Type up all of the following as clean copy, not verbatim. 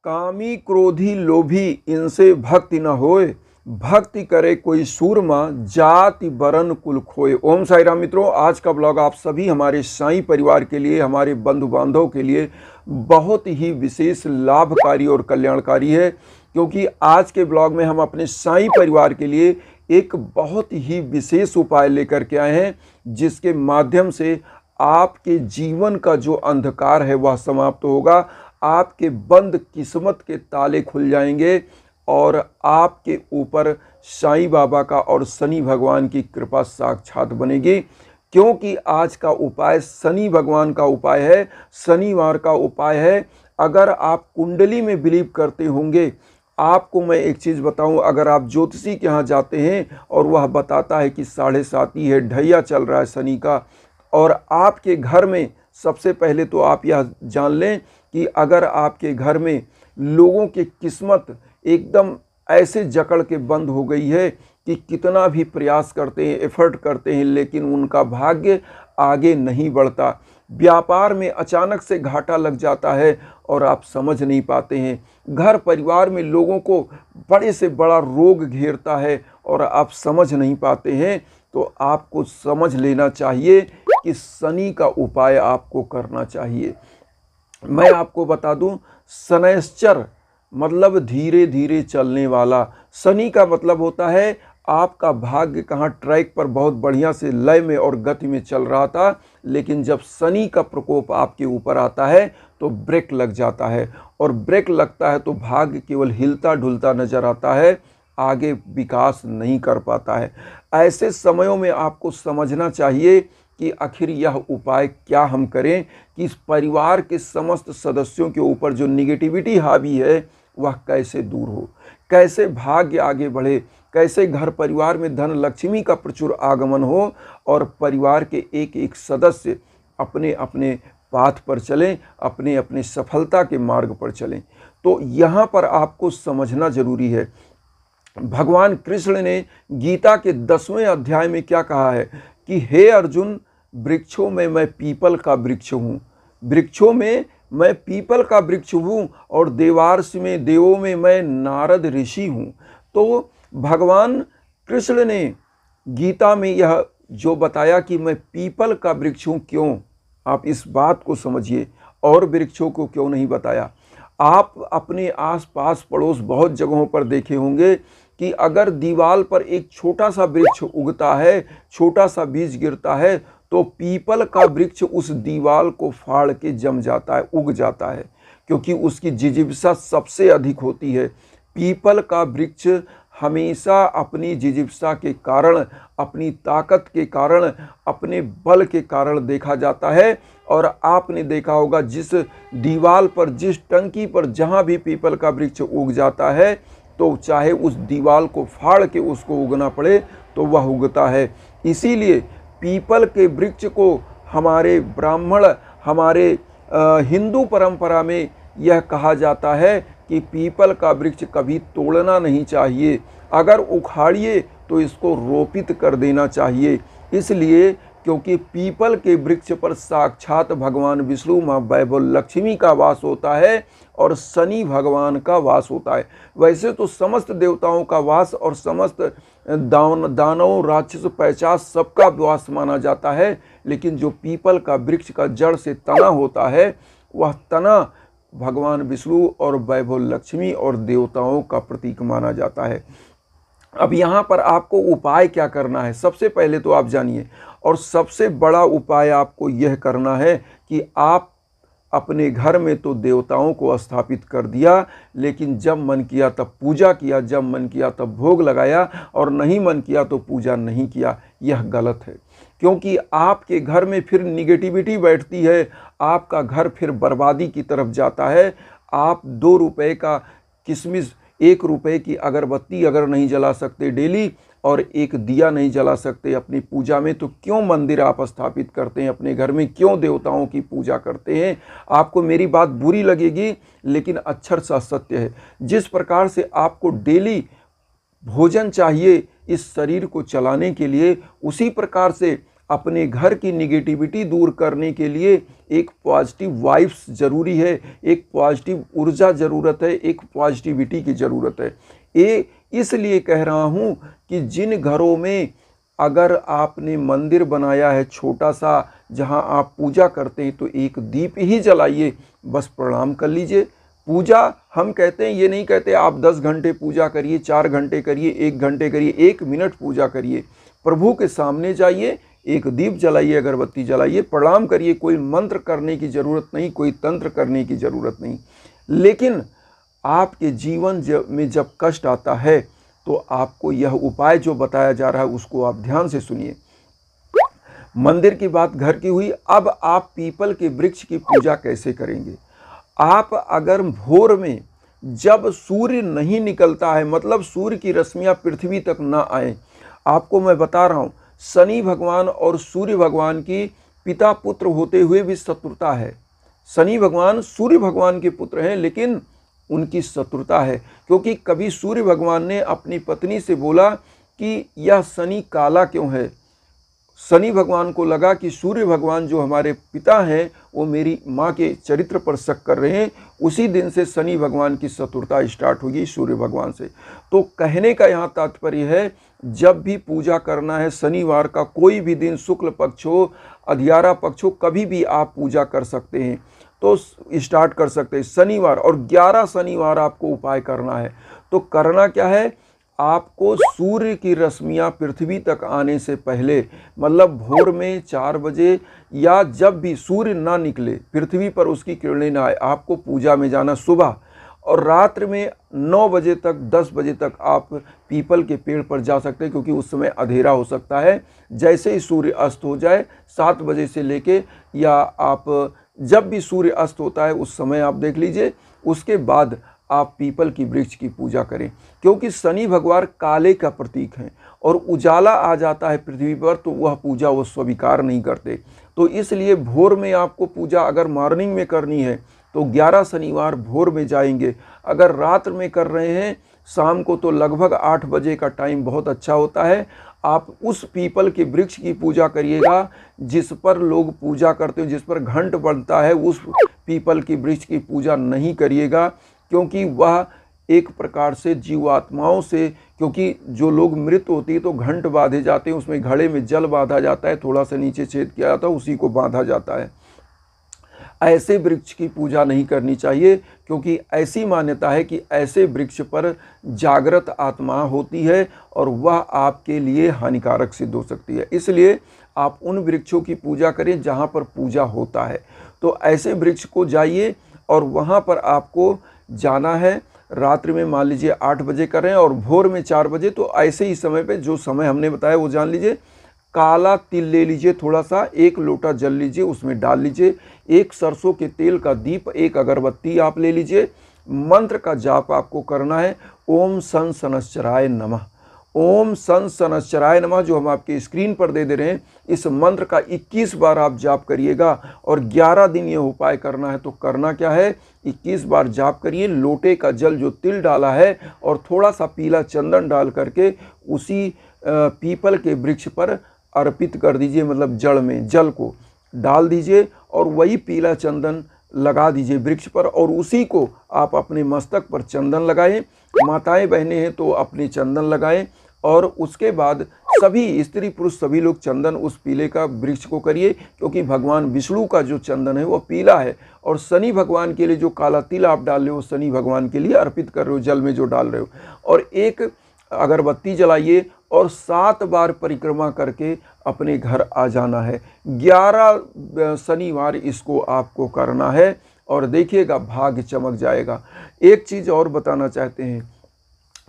कामी क्रोधी लोभी इनसे भक्ति न होए, भक्ति करे कोई सूरमा जाति बरन कुल खोए। ओम साई राम मित्रों, आज का ब्लॉग आप सभी हमारे साईं परिवार के लिए, हमारे बंधु बांधव के लिए बहुत ही विशेष लाभकारी और कल्याणकारी है, क्योंकि आज के ब्लॉग में हम अपने साईं परिवार के लिए एक बहुत ही विशेष उपाय लेकर के आए हैं, जिसके माध्यम से आपके जीवन का जो अंधकार है वह समाप्त होगा, आपके बंद किस्मत के ताले खुल जाएंगे और आपके ऊपर साईं बाबा का और शनि भगवान की कृपा साक्षात बनेगी। क्योंकि आज का उपाय शनि भगवान का उपाय है, शनिवार का उपाय है। अगर आप कुंडली में बिलीव करते होंगे, आपको मैं एक चीज़ बताऊं, अगर आप ज्योतिषी के यहाँ जाते हैं और वह बताता है कि 7.5 ही है, ढैया चल रहा है शनि का, और आपके घर में सबसे पहले तो आप यह जान लें कि अगर आपके घर में लोगों की किस्मत एकदम ऐसे जकड़ के बंद हो गई है कि कितना भी प्रयास करते हैं, एफर्ट करते हैं, लेकिन उनका भाग्य आगे नहीं बढ़ता, व्यापार में अचानक से घाटा लग जाता है और आप समझ नहीं पाते हैं, घर परिवार में लोगों को बड़े से बड़ा रोग घेरता है और आप समझ नहीं पाते हैं, तो आपको समझ लेना चाहिए कि शनि का उपाय आपको करना चाहिए। मैं आपको बता दूं, शनैश्चर मतलब धीरे धीरे चलने वाला, शनि का मतलब होता है आपका भाग्य कहाँ ट्रैक पर बहुत बढ़िया से लय में और गति में चल रहा था, लेकिन जब शनि का प्रकोप आपके ऊपर आता है तो ब्रेक लग जाता है, और ब्रेक लगता है तो भाग्य केवल हिलता डुलता नजर आता है, आगे विकास नहीं कर पाता है। ऐसे समयों में आपको समझना चाहिए कि आखिर यह उपाय क्या हम करें कि इस परिवार के समस्त सदस्यों के ऊपर जो निगेटिविटी हावी है वह कैसे दूर हो, कैसे भाग्य आगे बढ़े, कैसे घर परिवार में धन लक्ष्मी का प्रचुर आगमन हो और परिवार के एक एक सदस्य अपने अपने पाथ पर चलें, अपने अपने सफलता के मार्ग पर चलें। तो यहाँ पर आपको समझना जरूरी है, भगवान कृष्ण ने गीता के 10वें अध्याय में क्या कहा है कि हे अर्जुन, वृक्षों में मैं पीपल का वृक्ष हूँ, वृक्षों में मैं पीपल का वृक्ष हूँ, और देवार्ष में देवों में मैं नारद ऋषि हूँ। तो भगवान कृष्ण ने गीता में यह जो बताया कि मैं पीपल का वृक्ष हूँ, क्यों, आप इस बात को समझिए, और वृक्षों को क्यों नहीं बताया। आप अपने आसपास पड़ोस बहुत जगहों पर देखे होंगे कि अगर दीवार पर एक छोटा सा वृक्ष उगता है, छोटा सा बीज गिरता है, तो पीपल का वृक्ष उस दीवार को फाड़ के जम जाता है, उग जाता है, क्योंकि उसकी जिजीविषा सबसे अधिक होती है। पीपल का वृक्ष हमेशा अपनी जिजीविषा के कारण, अपनी ताकत के कारण, अपने बल के कारण देखा जाता है। और आपने देखा होगा जिस दीवार पर, जिस टंकी पर जहाँ भी पीपल का वृक्ष उग जाता है, तो चाहे उस दीवार को फाड़ के उसको उगना पड़े तो वह उगता है। इसीलिए पीपल के वृक्ष को हमारे ब्राह्मण, हमारे हिंदू परंपरा में यह कहा जाता है कि पीपल का वृक्ष कभी तोड़ना नहीं चाहिए, अगर उखाड़िए तो इसको रोपित कर देना चाहिए। इसलिए क्योंकि पीपल के वृक्ष पर साक्षात भगवान विष्णु, माँ वैभव लक्ष्मी का वास होता है और शनि भगवान का वास होता है। वैसे तो समस्त देवताओं का वास और समस्त दानवों, राक्षस, पैशाच सबका वास माना जाता है, लेकिन जो पीपल का वृक्ष का जड़ से तना होता है, वह तना भगवान विष्णु और वैभव लक्ष्मी और देवताओं का प्रतीक माना जाता है। अब यहाँ पर आपको उपाय क्या करना है, सबसे पहले तो आप जानिए, और सबसे बड़ा उपाय आपको यह करना है कि आप अपने घर में तो देवताओं को स्थापित कर दिया, लेकिन जब मन किया तब पूजा किया, जब मन किया तब भोग लगाया, और नहीं मन किया तो पूजा नहीं किया, यह गलत है। क्योंकि आपके घर में फिर निगेटिविटी बैठती है, आपका घर फिर बर्बादी की तरफ जाता है। आप 2 रुपए का किशमिश, 1 रुपए की अगरबत्ती अगर नहीं जला सकते डेली, और एक दिया नहीं जला सकते अपनी पूजा में, तो क्यों मंदिर आप स्थापित करते हैं अपने घर में, क्यों देवताओं की पूजा करते हैं। आपको मेरी बात बुरी लगेगी, लेकिन अक्षर सा सत्य है। जिस प्रकार से आपको डेली भोजन चाहिए इस शरीर को चलाने के लिए, उसी प्रकार से अपने घर की निगेटिविटी दूर करने के लिए एक पॉजिटिव वाइब्स ज़रूरी है, एक पॉजिटिव ऊर्जा ज़रूरत है, एक पॉजिटिविटी की ज़रूरत है। ये इसलिए कह रहा हूँ कि जिन घरों में अगर आपने मंदिर बनाया है छोटा सा जहाँ आप पूजा करते हैं, तो एक दीप ही जलाइए, बस प्रणाम कर लीजिए। पूजा हम कहते हैं, ये नहीं कहते आप 10 घंटे पूजा करिए, 4 घंटे करिए, 1 घंटे करिए, 1 मिनट पूजा करिए। प्रभु के सामने जाइए, एक दीप जलाइए, अगरबत्ती जलाइए, प्रणाम करिए। कोई मंत्र करने की ज़रूरत नहीं, कोई तंत्र करने की ज़रूरत नहीं। लेकिन आपके जीवन में जब कष्ट आता है तो आपको यह उपाय जो बताया जा रहा है उसको आप ध्यान से सुनिए। मंदिर की बात घर की हुई, अब आप पीपल के वृक्ष की पूजा कैसे करेंगे। आप अगर भोर में जब सूर्य नहीं निकलता है, मतलब सूर्य की रश्मियाँ पृथ्वी तक ना आए, आपको मैं बता रहा हूँ शनि भगवान और सूर्य भगवान की पिता पुत्र होते हुए भी शत्रुता है। शनि भगवान सूर्य भगवान के पुत्र हैं, लेकिन उनकी शत्रुता है, क्योंकि कभी सूर्य भगवान ने अपनी पत्नी से बोला कि यह शनि काला क्यों है। शनि भगवान को लगा कि सूर्य भगवान जो हमारे पिता हैं वो मेरी माँ के चरित्र पर शक कर रहे हैं। उसी दिन से शनि भगवान की शत्रुता स्टार्ट होगी सूर्य भगवान से। तो कहने का यहाँ तात्पर्य है, जब भी पूजा करना है, शनिवार का कोई भी दिन, शुक्ल पक्ष हो, अधियारा पक्ष हो, कभी भी आप पूजा कर सकते हैं। तो स्टार्ट कर सकते हैं शनिवार, और 11 शनिवार आपको उपाय करना है। तो करना क्या है, आपको सूर्य की रश्मियाँ पृथ्वी तक आने से पहले, मतलब भोर में 4 बजे या जब भी सूर्य ना निकले, पृथ्वी पर उसकी किरणें ना आए, आपको पूजा में जाना सुबह। और रात्र में 9 बजे तक, 10 बजे तक आप पीपल के पेड़ पर जा सकते हैं, क्योंकि उस समय अंधेरा हो सकता है। जैसे ही सूर्य अस्त हो जाए 7 बजे से लेके, या आप जब भी सूर्य अस्त होता है उस समय आप देख लीजिए, उसके बाद आप पीपल की वृक्ष की पूजा करें। क्योंकि शनि भगवान काले का प्रतीक हैं, और उजाला आ जाता है पृथ्वी पर तो वह पूजा वो स्वीकार नहीं करते। तो इसलिए भोर में आपको पूजा अगर मॉर्निंग में करनी है तो 11 शनिवार भोर में जाएंगे। अगर रात में कर रहे हैं शाम को, तो लगभग 8 बजे का टाइम बहुत अच्छा होता है। आप उस पीपल के वृक्ष की पूजा करिएगा जिस पर लोग पूजा करते हो, जिस पर घंट बनता है, उस पीपल की वृक्ष की पूजा नहीं करिएगा, क्योंकि वह एक प्रकार से जीवात्माओं से, क्योंकि जो लोग मृत होती है तो घंट बांधे जाते हैं, उसमें घड़े में जल बांधा जाता है, थोड़ा सा नीचे छेद किया जाता है, उसी को बांधा जाता है। ऐसे वृक्ष की पूजा नहीं करनी चाहिए, क्योंकि ऐसी मान्यता है कि ऐसे वृक्ष पर जागृत आत्मा होती है और वह आपके लिए हानिकारक सिद्ध हो सकती है। इसलिए आप उन वृक्षों की पूजा करें जहाँ पर पूजा होता है। तो ऐसे वृक्ष को जाइए और वहाँ पर आपको जाना है। रात्रि में मान लीजिए 8 बजे करें और भोर में 4 बजे, तो ऐसे ही समय पे जो समय हमने बताया वो जान लीजिए। काला तिल ले लीजिए, थोड़ा सा 1 लोटा जल लीजिए, उसमें डाल लीजिए, 1 सरसों के तेल का दीप, 1 अगरबत्ती आप ले लीजिए। मंत्र का जाप आपको करना है, ओम सन शनश्चराय नमः। ओम सन शनश्चराय नमः जो हम आपके स्क्रीन पर दे रहे हैं, इस मंत्र का 21 बार आप जाप करिएगा और 11 दिन ये उपाय करना है। तो करना क्या है, 21 बार जाप करिए, लोटे का जल जो तिल डाला है और थोड़ा सा पीला चंदन डाल करके उसी पीपल के वृक्ष पर अर्पित कर दीजिए, मतलब जड़ में जल को डाल दीजिए और वही पीला चंदन लगा दीजिए वृक्ष पर, और उसी को आप अपने मस्तक पर चंदन लगाएं। माताएं बहनें हैं तो अपने चंदन लगाएं, और उसके बाद सभी स्त्री पुरुष सभी लोग चंदन उस पीले का वृक्ष को करिए, क्योंकि भगवान विष्णु का जो चंदन है वो पीला है, और शनि भगवान के लिए जो काला तिल आप डाल रहे हो शनि भगवान के लिए अर्पित कर रहे हो, जल में जो डाल रहे हो। और 1 अगरबत्ती जलाइए और 7 बार परिक्रमा करके अपने घर आ जाना है। 11 शनिवार इसको आपको करना है और देखिएगा भाग्य चमक जाएगा। एक चीज़ और बताना चाहते हैं,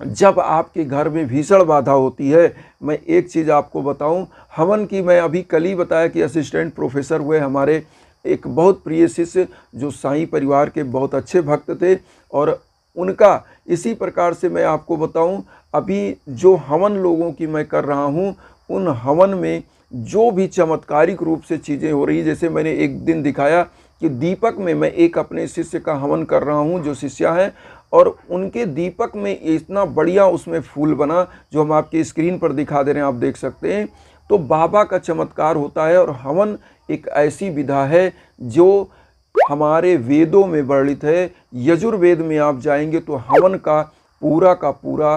जब आपके घर में भीषण बाधा होती है, मैं एक चीज़ आपको बताऊं, हवन की मैं अभी कल ही बताया कि असिस्टेंट प्रोफेसर हुए हमारे एक बहुत प्रिय शिष्य जो साईं परिवार के बहुत अच्छे भक्त थे, और उनका इसी प्रकार से मैं आपको बताऊं, अभी जो हवन लोगों की मैं कर रहा हूं, उन हवन में जो भी चमत्कारिक रूप से चीज़ें हो रही, जैसे मैंने एक दिन दिखाया कि दीपक में मैं एक अपने शिष्य का हवन कर रहा हूं जो शिष्या है, और उनके दीपक में इतना बढ़िया उसमें फूल बना जो हम आपकी स्क्रीन पर दिखा दे रहे हैं, आप देख सकते हैं। तो बाबा का चमत्कार होता है। और हवन एक ऐसी विधा है जो हमारे वेदों में वर्णित है। यजुर्वेद में आप जाएंगे तो हवन का पूरा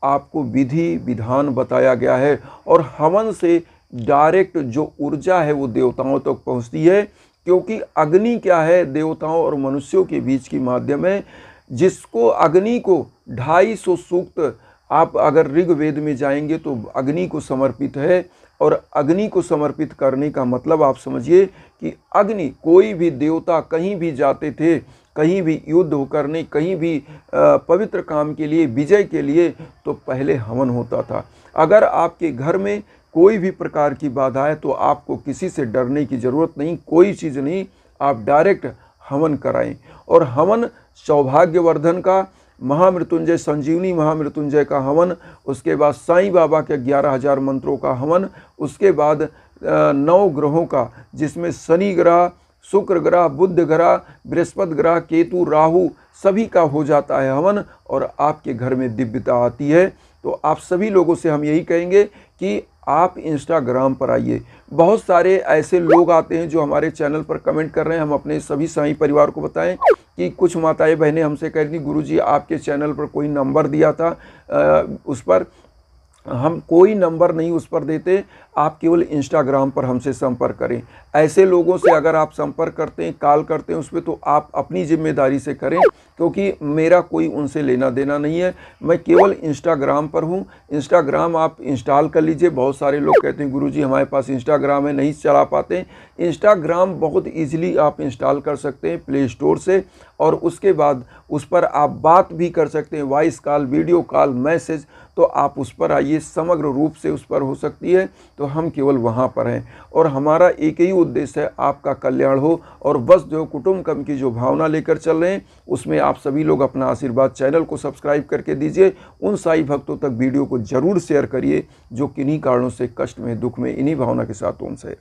आपको विधि विधान बताया गया है। और हवन से डायरेक्ट जो ऊर्जा है वो देवताओं तक पहुंचती है, क्योंकि अग्नि क्या है, देवताओं और मनुष्यों के बीच की माध्यम है। जिसको अग्नि को 250 सूक्त आप अगर ऋग्वेद में जाएंगे तो अग्नि को समर्पित है। और अग्नि को समर्पित करने का मतलब आप समझिए कि अग्नि, कोई भी देवता कहीं भी जाते थे, कहीं भी युद्ध करने, कहीं भी पवित्र काम के लिए, विजय के लिए, तो पहले हवन होता था। अगर आपके घर में कोई भी प्रकार की बाधा है तो आपको किसी से डरने की ज़रूरत नहीं, कोई चीज़ नहीं, आप डायरेक्ट हवन कराएं। और हवन सौभाग्यवर्धन का, महामृत्युंजय संजीवनी महामृत्युंजय का हवन, उसके बाद साईं बाबा के 11,000 मंत्रों का हवन, उसके बाद 9 ग्रहों का, जिसमें शनि ग्रह, शुक्र ग्रह, बुध ग्रह, बृहस्पति ग्रह, केतु, राहु, सभी का हो जाता है हवन और आपके घर में दिव्यता आती है। तो आप सभी लोगों से हम यही कहेंगे कि आप इंस्टाग्राम पर आइए। बहुत सारे ऐसे लोग आते हैं जो हमारे चैनल पर कमेंट कर रहे हैं। हम अपने सभी साईं परिवार को बताएं कि कुछ माताएं बहनें हमसे कह रही थी, गुरुजी आपके चैनल पर कोई नंबर दिया था, उस पर हम कोई नंबर नहीं उस पर देते, आप केवल इंस्टाग्राम पर हमसे संपर्क करें। ऐसे लोगों से अगर आप संपर्क करते हैं, कॉल करते हैं उस पर, तो आप अपनी जिम्मेदारी से करें, क्योंकि मेरा कोई उनसे लेना देना नहीं है। मैं केवल इंस्टाग्राम पर हूं। इंस्टाग्राम आप इंस्टॉल कर लीजिए। बहुत सारे लोग कहते हैं गुरुजी हमारे पास इंस्टाग्राम है, नहीं चला पाते। इंस्टाग्राम बहुत ईजिली आप इंस्टॉल कर सकते हैं प्ले स्टोर से, और उसके बाद उस पर आप बात भी कर सकते हैं, voice call, video call, message. तो आप उस पर आइए, समग्र रूप से उस पर हो सकती है। तो हम केवल वहाँ पर हैं और हमारा एक ही उद्देश्य है, आपका कल्याण हो। और बस जो कुटुंबकम की जो भावना लेकर चल रहे हैं, उसमें आप सभी लोग अपना आशीर्वाद, चैनल को सब्सक्राइब करके दीजिए। उन साई भक्तों तक वीडियो को जरूर शेयर करिए जो किन्हीं कारणों से कष्ट में, दुख में, इन्हीं भावना के साथ उनसे